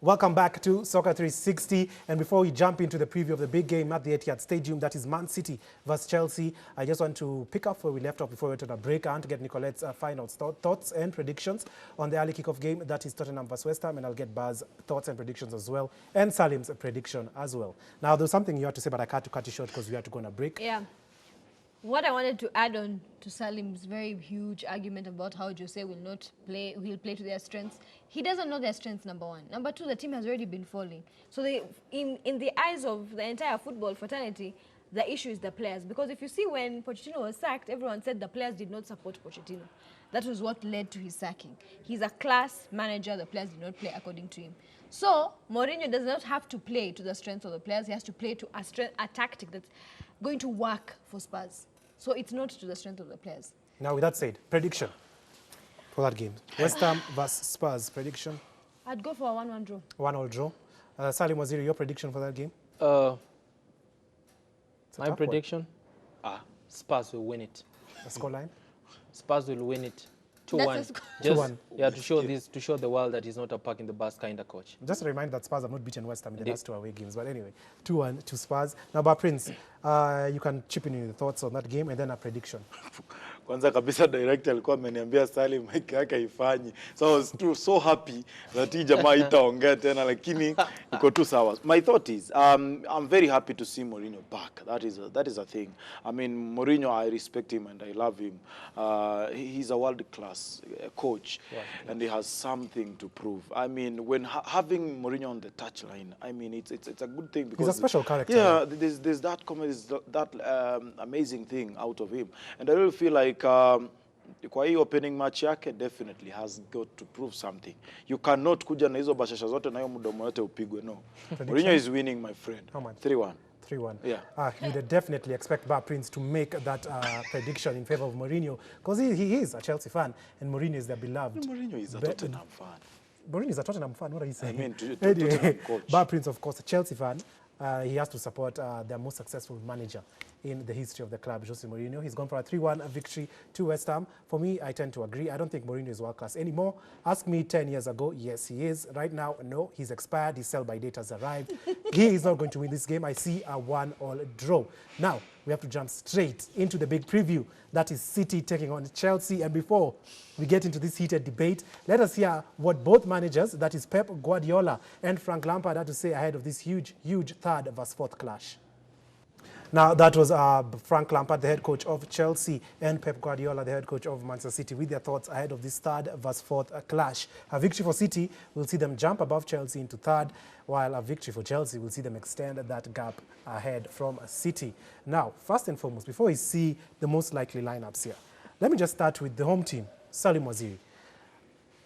Welcome back to Soccer 360. And before we jump into the preview of the big game at the Etihad Stadium, that is Man City versus Chelsea, I just want to pick up where we left off before we went on a break. I want to get Nicolette's final thoughts and predictions on the early kickoff game. That is Tottenham versus West Ham, and I'll get Barr's thoughts and predictions as well, and Salim's prediction as well. Now, there's something you had to say, but I had to cut you short because we had to go on a break. Yeah. What I wanted to add on to Salim's very huge argument about how Jose will play to their strengths. He doesn't know their strengths, number one. Number two, the team has already been falling. So in the eyes of the entire football fraternity, the issue is the players. Because if you see when Pochettino was sacked, everyone said the players did not support Pochettino. That was what led to his sacking. He's a class manager. The players did not play according to him. So Mourinho does not have to play to the strengths of the players. He has to play to a tactic that's going to work for Spurs. So it's not to the strength of the players. Now, with that said, prediction for that game. West Ham versus Spurs, prediction? I'd go for a 1-1 draw. 1-1 draw. Salim Waziri, your prediction for that game? My prediction? Spurs will win it. The scoreline? Spurs will win it. 2-1. 2-1. Yeah, to show the world that he's not a park in the bus kind of coach. Just a reminder that Spurs have not beaten West Ham in the last 2 away games. But anyway, 2-1 to Spurs. Now, Barr Prince, you can chip in your thoughts on that game and then a prediction. Kwanza kabisa director alikuwa ameniambia Salim hiki yake haifanyi. So I was so happy that hii jamaa itaongea tena lakini iko tu sawa. My thought is I'm very happy to see Mourinho back. That is a thing. I mean, Mourinho, I respect him and I love him. He's a world class coach, and he has something to prove. I mean, when having Mourinho on the touchline, I mean it's a good thing because he's a special character. Yeah, there's that amazing thing out of him. And I really feel like kwa hii opening match yake definitely has got to prove something. You cannot kuja na hizo bashasha zote na hiyo mdomo yote upigwe. No. Mourinho is winning, my friend. How much? 3-1. 3-1. Yeah. You'd definitely expect Barr Prince to make that prediction in favor of Mourinho because he is a Chelsea fan and Mourinho is their beloved. Mourinho is a Tottenham fan. Mourinho is a Tottenham fan. What are you saying? I mean, Tottenham coach. Barr Prince, of course, a Chelsea fan. He has to support their most successful manager in the history of the club, Jose Mourinho. He's gone for a 3-1 victory to West Ham. For me, I tend to agree. I don't think Mourinho is world-class anymore. Ask me 10 years ago, yes, he is. Right now, no, he's expired. His sell-by date has arrived. He is not going to win this game. I see a 1-1 draw. Now, we have to jump straight into the big preview. That is City taking on Chelsea. And before we get into this heated debate, let us hear what both managers, that is Pep Guardiola and Frank Lampard, had to say ahead of this huge third versus fourth clash. Now, that was Frank Lampard, the head coach of Chelsea, and Pep Guardiola, the head coach of Manchester City, with their thoughts ahead of this third versus fourth clash. A victory for City will see them jump above Chelsea into third, while a victory for Chelsea will see them extend that gap ahead from City. Now, first and foremost, before we see the most likely lineups here, let me just start with the home team, Salim Waziri.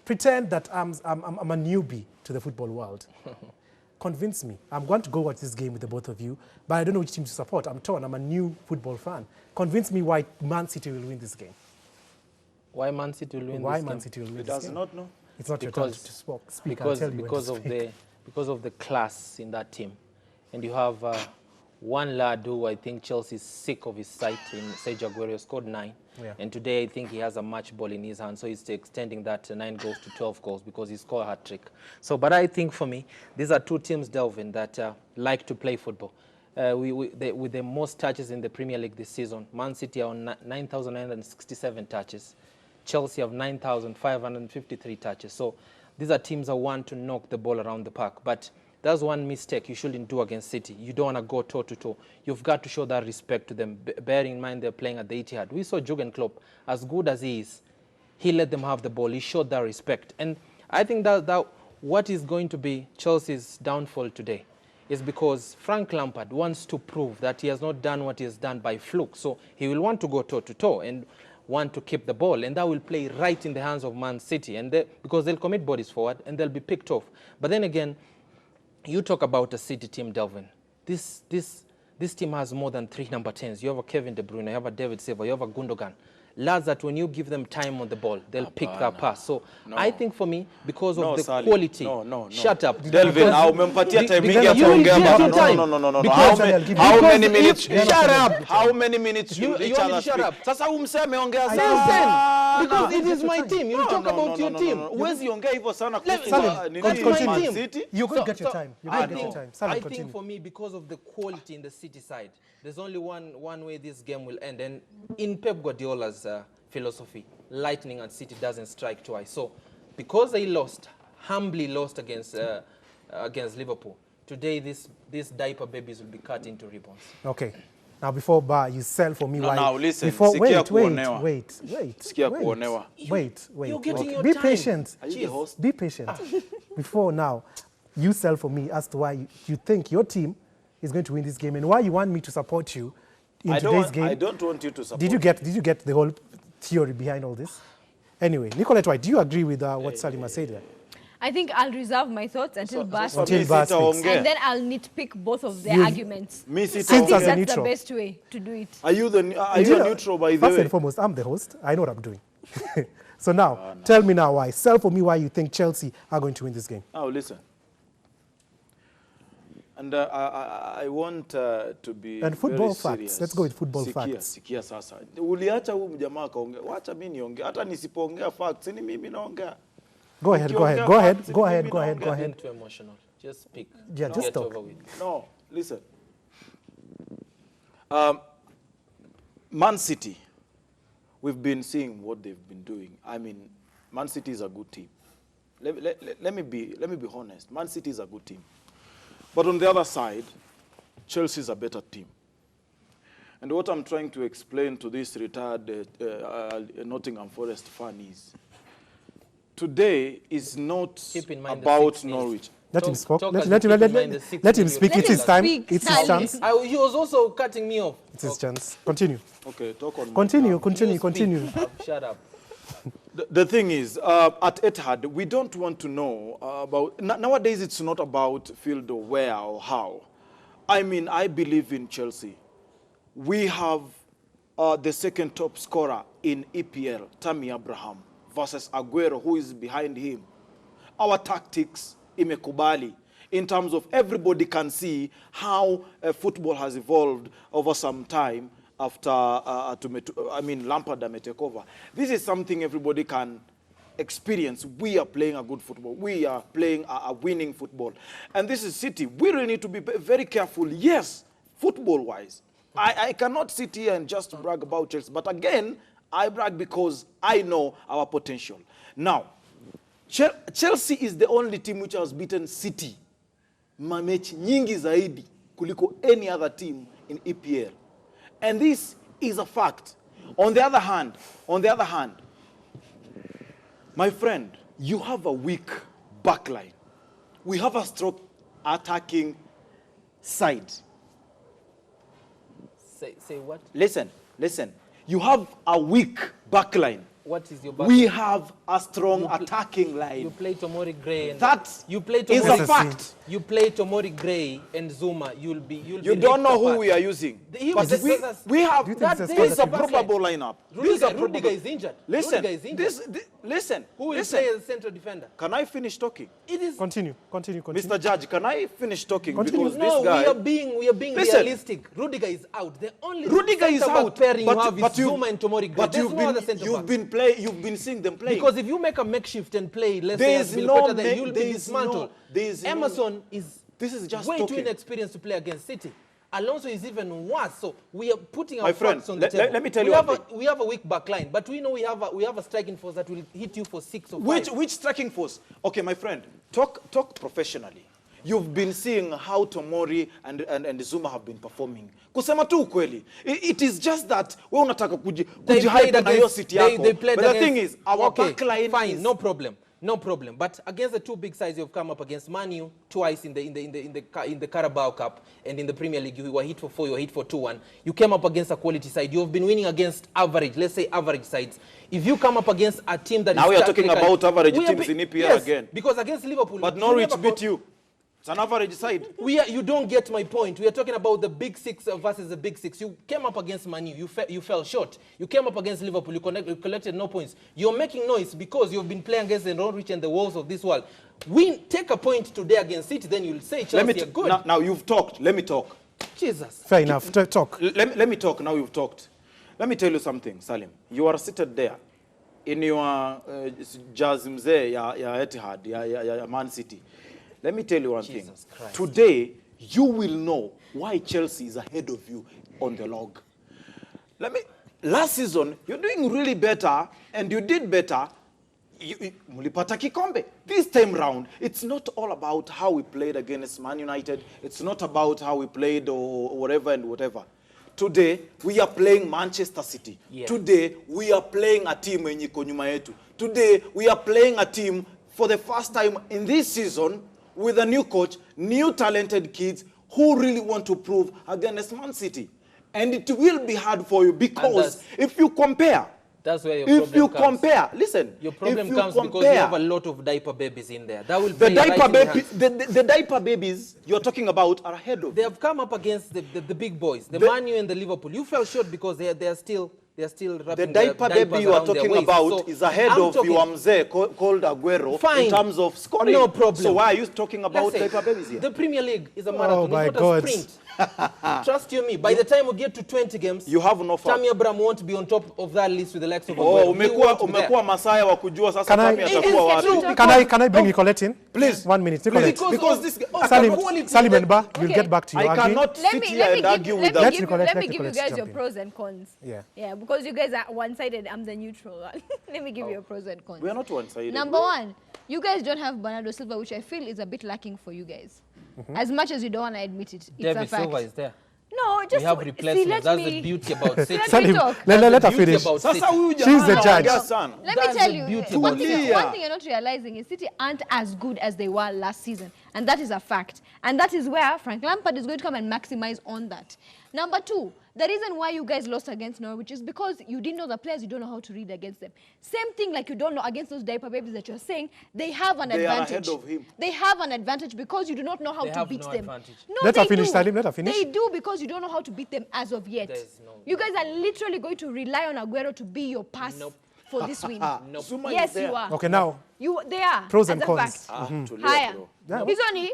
Pretend that I'm a newbie to the football world. Convince me. I'm going to go watch this game with the both of you, but I don't know which team to support. I'm torn. I'm a new football fan. Convince me why Man City will win this game. Why Man City will win why this game? Why Man City will win this does game? not know. It's not your turn to speak. Because of the class in that team. And you have one lad who I think Chelsea is sick of his sight in Sergio Aguero, scored 9. Yeah. And today I think he has a match ball in his hand, so he's extending that 9 goals to 12 goals because he scored a hat-trick. So, but I think for me, these are two teams, Delvin, that like to play football. With the most touches in the Premier League this season, Man City are on 9,967 touches. Chelsea have 9,553 touches. So these are teams that want to knock the ball around the park. But that's one mistake you shouldn't do against City. You don't want to go toe-to-toe. You've got to show that respect to them, bearing in mind they're playing at the Etihad. We saw Jurgen Klopp, as good as he is, he let them have the ball. He showed that respect. And I think that what is going to be Chelsea's downfall today is because Frank Lampard wants to prove that he has not done what he has done by fluke. So he will want to go toe-to-toe and want to keep the ball, and that will play right in the hands of Man City, and because they'll commit bodies forward and they'll be picked off. But then again, you talk about a City team, Delvin. This team has more than 3 number 10s. You have a Kevin De Bruyne, you have a David Silva, you have a Gundogan. Lads that when you give them time on the ball, they'll pick that pass. So I think for me, because of the quality, shut up. Delvin, umempatia time mingi ya kuongea. No. How many minutes? Shut up. How many minutes should each other speak? Sasa umseme ongea sana. Because it is my team. You talk about your team. Huwezi ongea hivyo sana Salim, kuhusu Man City. You're going to get your time. You're going to get your time. Salim, I continue. think for me, because of the quality in the City side, there's only one way this game will end. And in Pep Guardiola's philosophy, lightning at City doesn't strike twice. So, because they humbly lost against Liverpool, today these diaper babies will be cut into ribbons. Okay. Now, before Barr, you sell for me. Now listen. Before, Sikia wait. You're getting your Be time. patient. Are you the host? Be patient. Before now, you sell for me as to why you think your team is going to win this game and why you want me to support you in today's game. I don't want you to support. Did you get the whole theory behind all this? Anyway, Nicolette White, do you agree with what Salim has said there? I think I'll reserve my thoughts until Barr Until speaks. Barr speaks. And then I'll nitpick both of their arguments. Me I sit think as a that's neutral. the best way to do it. Are you neutral by the First way? and foremost, I'm the host. I know what I'm doing. So now, tell me now why. Sell for me why you think Chelsea are going to win this game. Now listen. And I want to be And football very facts. serious. Let's go with football facts. Sikia sasa. Uliacha huyu mjamaa kaongea. Wacha mimi niongee. Hata nisipoongea facts ni mimi naongea. Go ahead. Too emotional. Just speak. Yeah, just Get talk. over with. No, listen. Man City, we've been seeing what they've been doing. I mean, Man City is a good team. Let me be honest. Man City is a good team. But on the other side, Chelsea is a better team. And what I'm trying to explain to this retired Nottingham Forest fan is, today is not about Norwich. Let him speak. talk Let as him keep in mind the six let him minutes. speak. Let It's him his time. speak, It's his Salim. chance. He was also cutting me off. It's his chance. Continue. Okay, talk on. Continue. You Continue. speak. Shut up. The thing is, at Etihad, we don't want to know about... Nowadays, it's not about field or where or how. I mean, I believe in Chelsea. We have the second top scorer in EPL, Tammy Abraham, versus Aguero, who is behind him. Our tactics, imekubali, in terms of everybody can see how football has evolved over some time after, Lampard may take over. This is something everybody can experience. We are playing a good football. We are playing a winning football. And this is City. We really need to be very careful, yes, football-wise. I cannot sit here and just brag about Chelsea. But again, I brag because I know our potential. Now, Chelsea is the only team which has beaten City mamechi nyingi zaidi kuliko any other team in EPL. And this is a fact. On the other hand, my friend, you have a weak backline. We have a strong attacking side. Say what? Listen. You have a weak backline. What is your We have a strong attacking line. You play Tomori Gray. That you play is a fact. You play Tomori Gray and Zuma. You'll be. You don't know who we are using. But we have. this This is a probable lineup. Rudiger is injured. Listen. Rudiger is injured. Listen. Who will play as central defender? Can I finish talking? It is. Continue. Mr. Judge, can I finish talking? Continue. Because No, this guy... we are being Listen. realistic. Rudiger is out. The only Rudiger is centre-back out. pairing you have is Zuma and Tomori Gray. But There's no other centre-back. you've been seeing them play. Because if you make a makeshift and play, let's There say is no then you'll be dismantled. Emerson is This is just way talking. too inexperienced to play against City. Alonso is even worse. So we are putting our My friend, facts on the table. let me tell you we have a weak back line, but we know we have a striking force that will hit you for 6 or 5. Which striking force? Okay, my friend, talk professionally. You've been seeing how Tomori and Zuma have been performing. Kusema tu ukweli. It is just that we unataka kujihype na hiyo City yako. But the thing is, our backline fine, is... No problem. But against the two big sides you've come up against, Man U twice in the Carabao Cup, and in the Premier League you were hit for 4, you were hit for 2-1. You came up against a quality side. You have been winning against average, let's say average sides. If you come up against a team that now we are talking about average teams in EPL again. Because against Liverpool, but Norwich beat you. It's an average side. You don't get my point. We are talking about the big 6 versus the big 6. You came up against Man U. You fell short. You came up against Liverpool. You collected no points. You're making noise because you've been playing against the Norwich and the Wolves of this world. Take a point today against City, then you'll say Chelsea are good. Now you've talked. Let me talk. Jesus. Fair enough. Talk. Let me talk. Now you've talked. Let me tell you something, Salim. You are seated there in your jazz mzee ya Etihad, ya Man City. Let me tell you one thing. Christ. Today, you will know why Chelsea is ahead of you on the log. Last season, you're doing really better, and you did better. Mulipata kikombe. This time round, it's not all about how we played against Man United. It's not about how we played or whatever and whatever. Today, we are playing Manchester City. Yeah. Today, we are playing a team yenye iko nyuma yetu. Today, we are playing a team for the first time in this season with a new coach, new talented kids who really want to prove against Man City. And it will be hard for you because if you compare, that's where your problem comes. If you compare, listen. Your problem comes because you have a lot of diaper babies in there. That will the diaper babies you're talking about are ahead of. They have come up against the big boys, the Man U and the Liverpool. You fell short because they are still wrapping the diaper baby you are talking about is ahead of your mzee called Aguero. Fine. In terms of scoring. No problem. So why are you talking about diaper babies here? The Premier League is a marathon. Oh my it's not God. a sprint. Trust you me, by the time we get to 20 games, you have no fun. Tammy Abraham won't be on top of that list with the likes of umekuwa Masaya wa kujua sasa Tammy atakuwa wapi. Can I bring Nicolette in? Please. 1 minute. Nicolette. Because this Salim and Barr, we'll get back to you. I cannot sit here and argue with that. Let me give you guys your pros and cons. Yeah, because you guys are one-sided, I'm the neutral one. Let me give you your pros and cons. We are not one-sided. Number one, you guys don't have Bernardo Silva, which I feel is a bit lacking for you guys. As much as you don't want to admit it, it's David a fact. Silva is there. No, just we have replacements. That's the beauty about City. Salim, let her finish. She's the judge. Let me tell you, one thing you're not realizing is City aren't as good as they were last season. And that is a fact. And that is where Frank Lampard is going to come and maximize on that. Number two, the reason why you guys lost against Norwich is because you didn't know the players, you don't know how to read against them. Same thing like you don't know against those diaper babies that you're saying, they have an advantage. Are ahead of him. They have an advantage because you do not know how to beat them. Advantage. No, let her finish, Salim, let her finish. They do because you don't know how to beat them as of yet. You guys are literally going to rely on Aguero to be your pass for this win. Yes, you are. Okay, now. They are. Pros and cons. Higher. He's only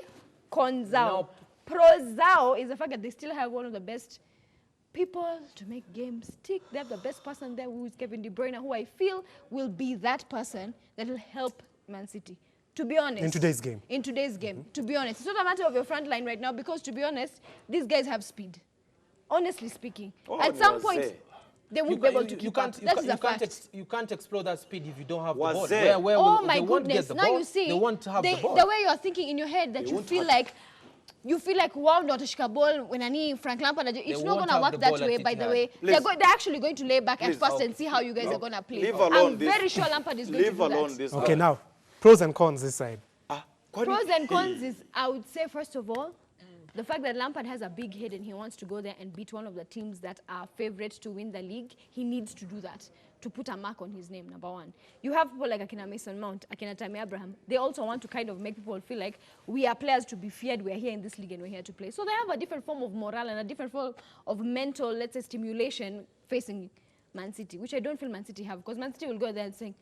cons out. Pros out is the fact that they still have one of the best people to make games tick. They have the best person there, who is Kevin De Bruyne, who I feel will be that person that will help Man City. To be honest. In today's game. In today's game. To be honest. It's not a matter of your front line right now because, to be honest, these guys have speed. Honestly speaking. At some point, they won't be able to keep up. That is a fact. You can't explore that speed if you don't have the ball. Oh my goodness. Now you see, they won't have the ball. The way you're thinking in your head that you feel like, wow, not a ball when Frank Lampard. It's not going to work that way, by the way. They're actually going to lay back at first and see how you guys are going to play. I'm very sure Lampard is going to do that. Okay, now, pros and cons this side. Pros and cons is, I would say, first of all, the fact that Lampard has a big head and he wants to go there and beat one of the teams that are favorites to win the league. He needs to do that to put a mark on his name, number one. You have people like Akina Mason Mount, Akina Tammy Abraham. They also want to kind of make people feel like we are players to be feared. We're here in this league and we're here to play. So they have a different form of morale and a different form of mental, let's say, stimulation facing Man City, which I don't feel Man City have, because Man City will go there and say,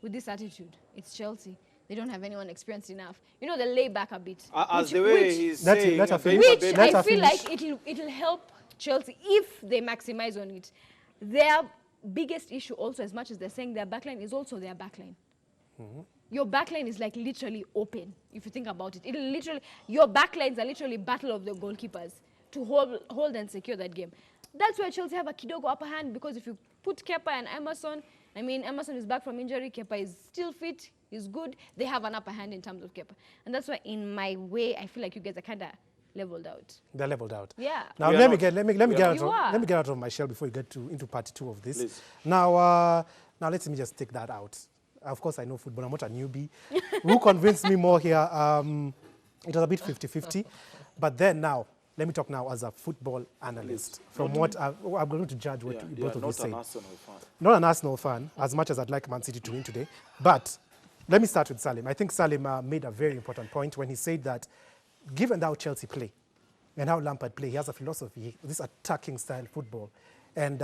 with this attitude, it's Chelsea. They don't have anyone experienced enough. You know, they lay back a bit. As the way he's saying, which I feel like it'll help Chelsea if they maximize on it. Their biggest issue also, as much as they're saying their backline, is also their backline. Your backline is like literally open, if you think about it. It'll literally, your backlines are literally battle of the goalkeepers to hold and secure that game. That's where Chelsea have a kidogo upper hand, because if you put Kepa and Emerson, I mean, Emerson is back from injury, Kepa is still fit, he's good. They have an upper hand in terms of Kepa. And that's why, in my way, I feel like you guys are kind of leveled out. They're leveled out. Yeah. Now let me get out of my shell before we get into part 2 of this. Please. Now let me just take that out. Of course, I know football. I'm not a newbie. Who convinced me more here? It was a bit 50-50. But then now, let me talk now as a football analyst. From what I'm going to judge what both of you say. Not an Arsenal fan, as much as I'd like Man City to win today. But let me start with Salim. I think Salim made a very important point when he said that given how Chelsea play and how Lampard play, he has a philosophy, this attacking style football. And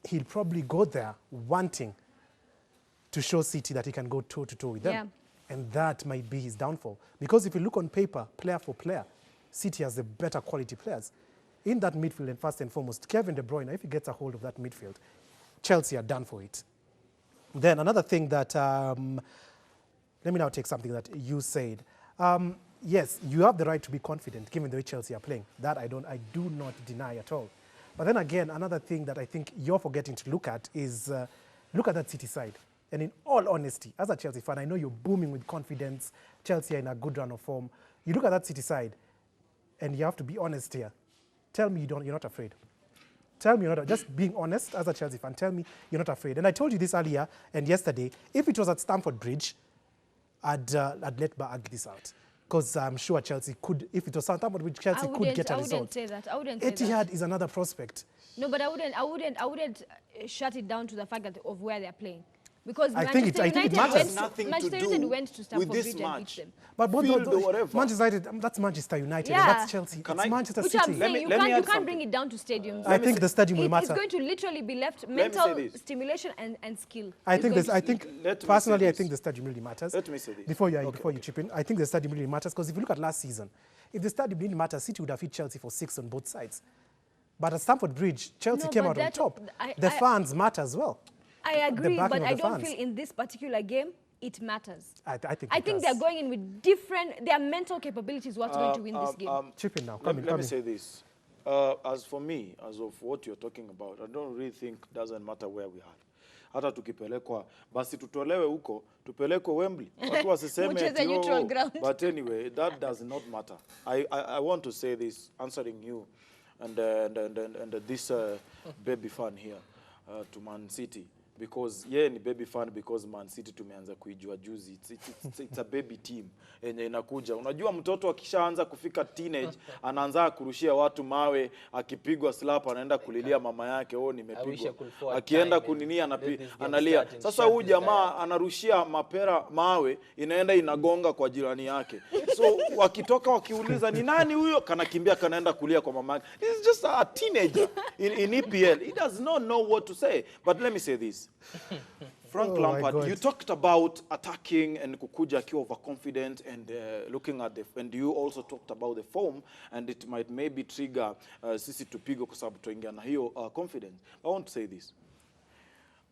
he'll probably go there wanting to show City that he can go toe-to-toe with them. Yeah. And that might be his downfall. Because if you look on paper, player for player, City has the better quality players. In that midfield, and first and foremost, Kevin De Bruyne, if he gets a hold of that midfield, Chelsea are done for it. Then another thing that, let me now take something that you said. Yes, you have the right to be confident given the way Chelsea are playing. That I do not deny at all. But then again, another thing that I think you're forgetting to look at is look at that City side. And in all honesty, as a Chelsea fan, I know you're booming with confidence. Chelsea are in a good run of form. You look at that City side, and you have to be honest here. Tell me you're not afraid. Tell me you're not, just being honest as a Chelsea fan, tell me you're not afraid. And I told you this earlier and yesterday, if it was at Stamford Bridge, I'd let Barr argue this out. Because I'm sure Chelsea could, if it was Stamford Bridge, Chelsea could get a result. I wouldn't say that. I wouldn't say that. Etihad is another prospect. No, but I wouldn't shut it down to the fact of where they're playing. Because I think it matters. Manchester United went to Stamford Bridge and beat them. But Manchester United, that's Manchester United. Yeah. That's Chelsea. It's Manchester Which City. I'm saying, you can't bring it down to stadiums. I think the stadium will matter. It's going to literally be left mental stimulation and skill. I think personally, I think the stadium really matters. Let me say this. Before you chip in, I think the stadium really matters because if you look at last season, if the stadium really matters, City would have hit Chelsea for 6 on both sides. But at Stamford Bridge, Chelsea came out on top. The fans matter as well. I agree, but I don't feel in this particular game it matters. I think they're going in with different, their mental capabilities what's going to win this game. Chip in now. Let me say this. As for me, as of what you're talking about, I don't really think it doesn't matter where we are. Hata tukipelekwa basi tutolewe huko, tupelekwe Wembley. Watu wasiseme ati neutral ground. But anyway, that does not matter. I want to say this, answering you and this baby fan here to Man City. Because ni baby fan because Man City tumeanza kuijua juzi. It's a baby team yenye inakuja. Unajua mtoto akishaanza kufika teenage anaanza kurushia watu mawe, akipigwa slap anaenda kulilia mama yake, nimepigwa. Akienda kuninia analia. Sasa huyu jamaa anarushia mapera mawe, inaenda inagonga kwa jirani yake. So wakitoka wakiuliza ni nani huyo, kanakimbia kanaenda kulia kwa mama yake. He's just a teenager in EPL. He does not know what to say. But let me say this. Frank Lampard, you talked about attacking and kukuja akiwa overconfident and looking at and you also talked about the form and it might maybe trigger sisi tupigo kwa sababu tuingia na hiyo confidence. I want to say this.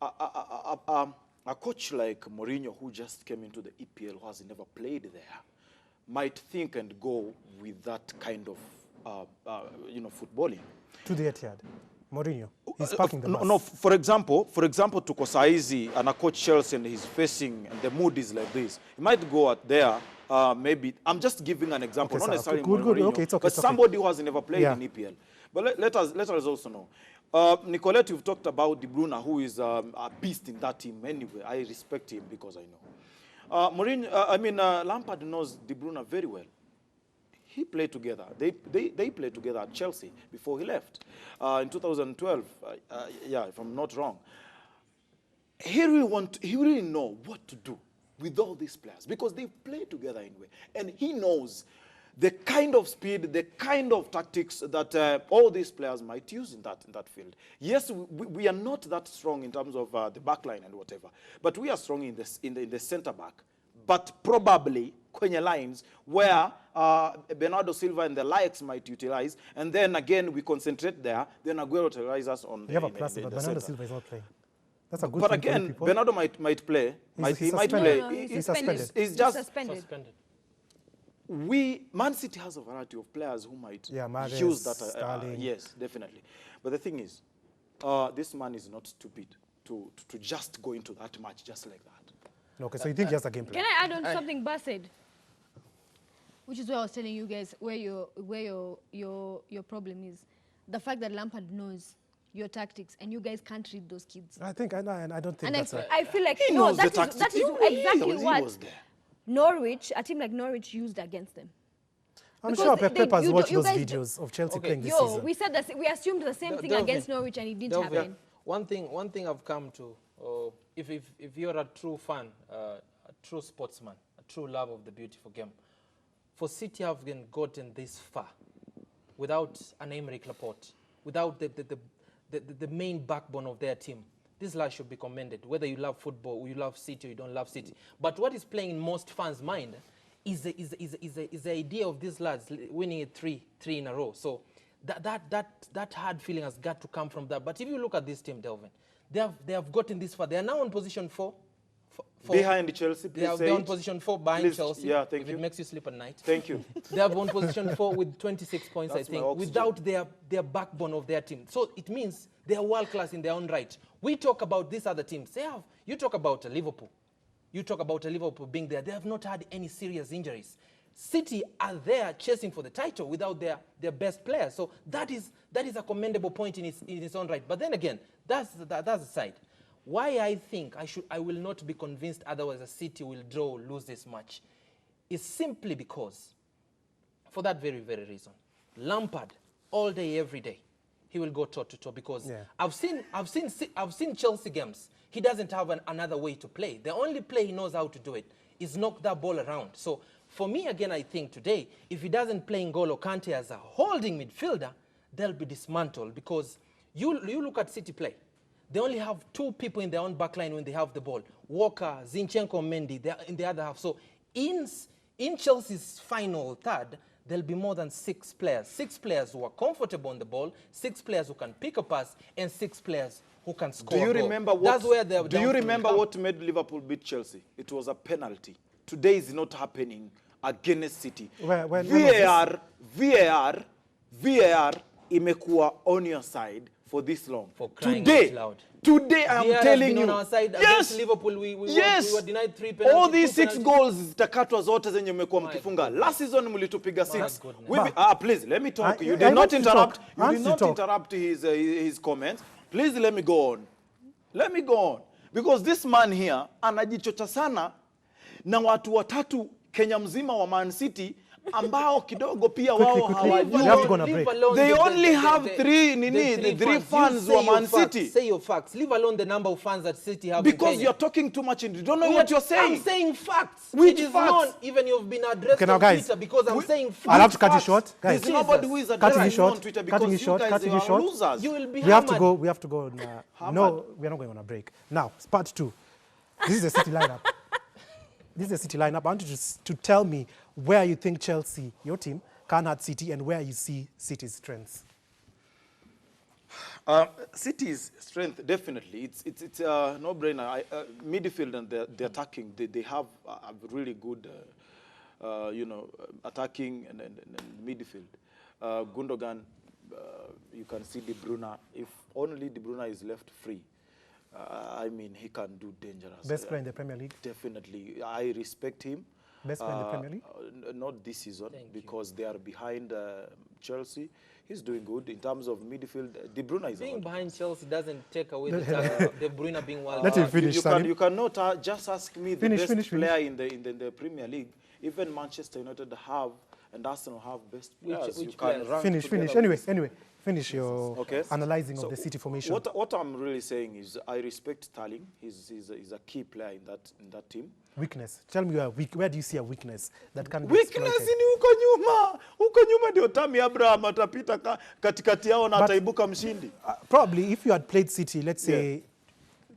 A coach like Mourinho who just came into the EPL who has never played there might think and go with that kind of footballing. To the Etihad. Mourinho, he's parking the bus. No, for example, tuko saizi and a coach Chelsea and he's facing and the mood is like this. He might go out there, maybe, I'm just giving an example, not necessarily Mourinho, okay, but somebody who has never played in EPL. But let us also know. Nicolette, you've talked about De Bruyne, who is a beast in that team anyway. I respect him because I know. Lampard knows De Bruyne very well. He played together. They played together at Chelsea before he left in 2012. If I'm not wrong. He really know what to do with all these players because they play together anyway, and he knows the kind of speed, the kind of tactics that all these players might use in that field. Yes, we are not that strong in terms of the back line and whatever, but we are strong in the centre back. But probably kwenye lines where Bernardo Silva and the likes might utilize, and then again we concentrate there, then Aguero utilizes us on the plus, but Bernardo Silva is not playing. That's a good but again, Bernardo might play. He might play. No, he's suspended. He's just suspended. Man City has a variety of players who might use that. Yes, definitely. But the thing is, this man is not stupid to just go into that match just like that. Okay, so you think he has a game plan? Can I add on something Barr said? Which is what I was telling you guys where your problem is. The fact that Lampard knows your tactics and you guys can't read those kids. I don't think that's right. I feel like that is exactly what Norwich, a team like Norwich used against them. I'm sure Pep has watched those videos of Chelsea playing this season. We said that we assumed the same thing against Norwich and it didn't happen. One thing I've come to, if you're a true fan, a true sportsman, a true love of the beautiful game, for City have gotten this far without an Aymeric Laporte, without the main backbone of their team. This lad should be commended, whether you love football or you love City or you don't love City. But what is playing in most fans' mind is the idea of these lads winning it three in a row. So that hard feeling has got to come from that. But if you look at this team, Delvin, they have gotten this far. They are now on position 4. Behind Chelsea, please they're on position 4 behind please, Chelsea. Yeah, thank you. It makes you sleep at night. Thank you. They have on position 4 with 26 points, That's I think, my oxygen. without their backbone of their team. So it means they are world class in their own right. We talk about these other teams. You talk about Liverpool. You talk about Liverpool being there. They have not had any serious injuries. City are there chasing for the title without their best players. So that is a commendable point in its own right. But then again, that's the side. Why I think I will not be convinced otherwise a City will draw or lose this match is simply because, for that very, very reason, Lampard, all day, every day, he will go toe-to-toe because I've seen Chelsea games. He doesn't have another way to play. The only play he knows how to do it is knock that ball around. So for me, again, I think today, if he doesn't play N'Golo Kante as a holding midfielder, they'll be dismantled because you look at City play. They only have 2 people in their own backline when they have the ball. Walker, Zinchenko, Mendy, they're in the other half. So in Chelsea's final third, there'll be more than 6 players. 6 players who are comfortable on the ball, 6 players who can pick a pass, and 6 players who can score a goal. That's where do you remember what made Liverpool beat Chelsea? It was a penalty. Today is not happening against City. VAR imekuwa on your side for this long. For crying out loud. Today I'm telling you. On our side. Yes. Against Liverpool, we were denied 3 penalties. All these 6 goals zitakatwa zote zenye mmekuwa mkifunga. Last season mlitupiga 6. Please let me talk. You did not interrupt. You did not interrupt his comments. Please let me go on. Let me go on. Because this man here anajichocha sana na watu watatu Kenya mzima wa Man City ambao kidogo pia wao hawajui. They only have 3 fans wa Man City. Say your facts. Leave alone the number of fans that City have. Because you're talking too much and you don't know what you're saying. I'm saying facts. Which it is facts? known, even you've been addressed on Twitter because I'm saying facts. I'll have to cut you short. Guys, there's nobody who is addressing you on Twitter because you guys are losers. You will be we have to go. No, we're not going on a break. Now, part 2. This is the City lineup. This is the City lineup. I want you to tell me where you think Chelsea, your team, can hurt City and where you see City's strengths. City's strength, definitely. It's a no-brainer. Midfield and the attacking, they have a really good, attacking and midfield. Gundogan, you can see De Bruyne. If only De Bruyne is left free, I mean, he can do dangerous. Best player in the Premier League? Definitely. I respect him. Best player in the Premier League? Not this season, because they are behind Chelsea. He's doing good in terms of midfield. De Bruyne is being behind Chelsea doesn't take away the task of De Bruyne being world. Let him finish. You cannot just ask me the best player in the Premier League. Even Manchester United have and Arsenal have best players. Which players? Finish. Anyway. Finish your analyzing of the City formation. What I'm really saying is I respect Sterling. He's a key player in that team. Weakness. Tell me where do you see a weakness that can be weakness ni huko nyuma. Huko nyuma ndio Tammy Abraham atapita katikati yao na ataibuka mshindi. Probably if you had played City, let's say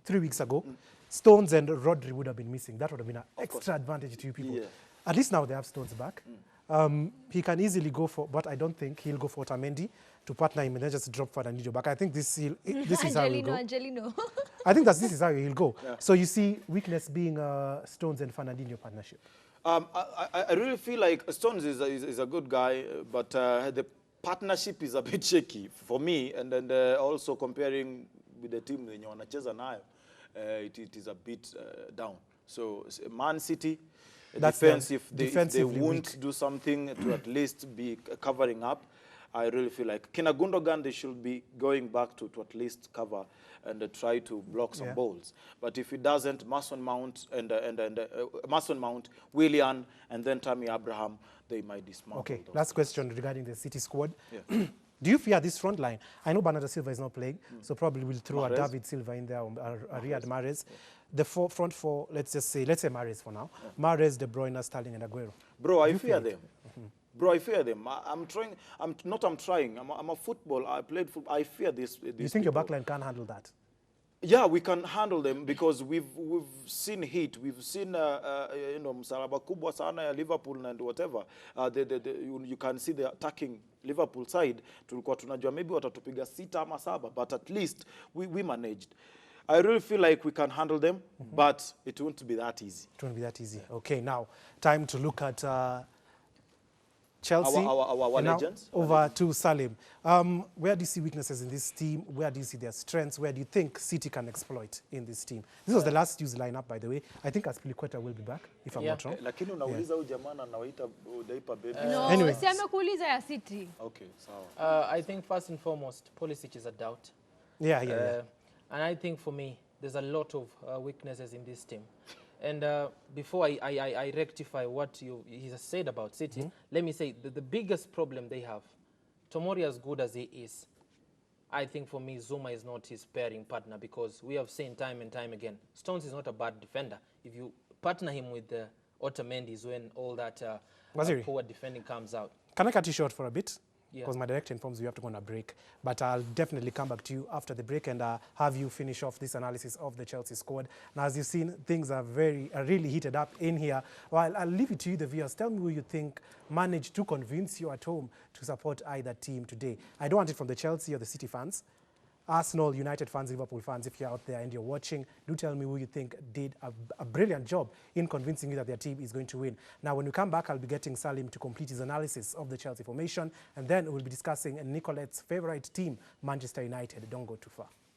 3 weeks ago, Stones and Rodri would have been missing. That would have been an extra advantage to you people. Yeah. At least now they have Stones back. He can easily go for, but I don't think he'll go for Otamendi to partner him and then just drop Fernandinho back. I think this is how he'll go. Angelino. I think this is how he'll go. Yeah. So you see weakness being Stones and Fernandinho partnership. I really feel like Stones is a good guy, but the partnership is a bit shaky for me. And then also comparing with the team that wanacheza nayo, it is a bit down. So Man City, defense, if they won't do something to at least be covering up, I really feel like Kina Gundogan, they should be going back to at least cover and try to block some balls. But if it doesn't, Mason Mount, Willian, and then Tammy Abraham, they might dismantle. Okay, last question regarding the City squad. Yeah. Do you fear this front line? I know Bernardo Silva is not playing, so probably we'll throw a David Silva in there, or Riyad Mahrez. The front four, let's say Mahrez for now. Yeah. Mahrez, De Bruyne, Sterling, and Aguero. Bro, I fear them. Bro, I fear them. I'm a football. I played football. I fear this. You think your backline can handle that? Yeah, we can handle them because we've seen heat. We've seen msalaba kubwa sana ya Liverpool and whatever. You can see the attacking Liverpool side. Tulikuwa tunajua maybe watatupiga 6 ama 7, but at least we managed. I really feel like we can handle them, but it won't be that easy. It won't be that easy. Okay, now time to look at Chelsea. Our And now legends. over to Salim. Where do you see weaknesses in this team? Where do you see their strengths? Where do you think City can exploit in this team? This was the last used lineup, by the way. I think Aspilicueta will be back, if I'm not wrong. Lakini unauliza huyu jamaa na anawaita udaipa baby. No, Anyways. si amekuuliza ya City. Okay, sawa. I think first and foremost, Pulisic is a doubt. Yeah. And I think for me, there's a lot of weaknesses in this team. And before I rectify what he has said about City, let me say the biggest problem they have, Tomori, as good as he is, I think for me, Zuma is not his pairing partner, because we have seen time and time again, Stones is not a bad defender. If you partner him with Otamendi is when all that poor defending comes out. Can I cut you short for a bit? Yeah. Because my director informs we have to go on a break. But I'll definitely come back to you after the break and have you finish off this analysis of the Chelsea squad. Now, as you've seen, things are really heated up in here. Well, I'll leave it to you, the viewers. Tell me who you think managed to convince you at home to support either team today. I don't want it from the Chelsea or the City fans. Arsenal, United fans, Liverpool fans, if you're out there and you're watching, do tell me who you think did a brilliant job in convincing you that their team is going to win. Now, when we come back, I'll be getting Salim to complete his analysis of the Chelsea formation, and then we'll be discussing Nicolette's favorite team, Manchester United. Don't go too far.